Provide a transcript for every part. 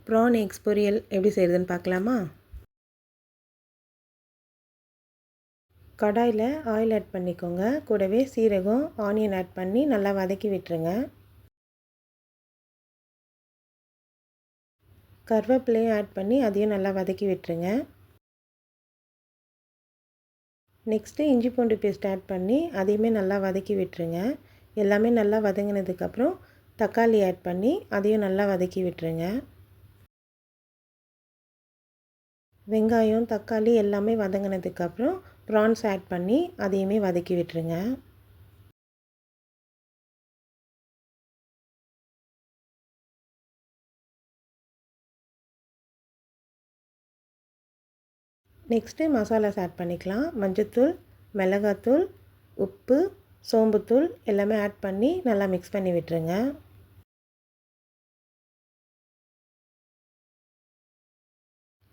PRAN X பொரியல் எப்படி செய்கிறதுன்னு பார்க்கலாமா? கடாயில் ஆயில் ஆட் பண்ணிக்கோங்க. கூடவே சீரகம், ஆனியன் ஆட் பண்ணி நல்லா வதக்கி விட்டுருங்க. கருவேப்பிலையும் ஆட் பண்ணி அதையும் நல்லா வதக்கி விட்டுருங்க. நெக்ஸ்ட்டு இஞ்சி பூண்டு பேஸ்ட் ஆட் பண்ணி அதையுமே நல்லா வதக்கி விட்டுருங்க. எல்லாமே நல்லா வதங்கினதுக்கப்புறம் தக்காளி ஆட் பண்ணி அதையும் நல்லா வதக்கி விட்டுருங்க. வெங்காயம், தக்காளி எல்லாமே வதங்கினதுக்கப்புறம் ப்ரான்ஸ் ஆட் பண்ணி அதையுமே வதக்கி விட்டுருங்க. நெக்ஸ்ட்டு மசாலாஸ் ஆட் பண்ணிக்கலாம். மஞ்சத்தூள், மிளகாத்தூள், உப்பு, சோம்புத்தூள் எல்லாமே ஆட் பண்ணி நல்லா மிக்ஸ் பண்ணி விட்டுருங்க.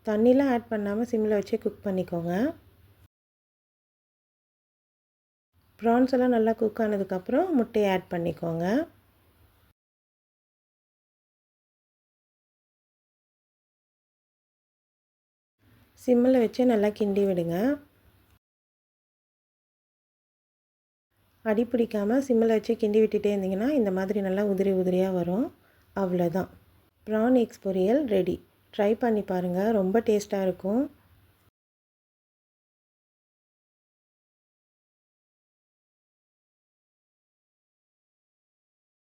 தண்ணிலாம் ஆட் பண்ணாமல் சிம்மில் வச்சு குக் பண்ணிக்கோங்க. ப்ரான்ஸ் எல்லாம் நல்லா குக் ஆனதுக்கப்புறம் முட்டையை ஆட் பண்ணிக்கோங்க. சிம்மில் வச்சு நல்லா கிண்டி விடுங்க. அடி பிடிக்காமல் சிம்மில் வச்சு கிண்டி விட்டுட்டே இருந்தீங்கன்னா இந்த மாதிரி நல்லா உதிரி உதிரியாக வரும். அவ்வளோதான், ப்ரான் எக்ஸ் பொரியல் ரெடி. ட்ரை பண்ணி பாருங்கள், ரொம்ப டேஸ்ட்டாக இருக்கும்.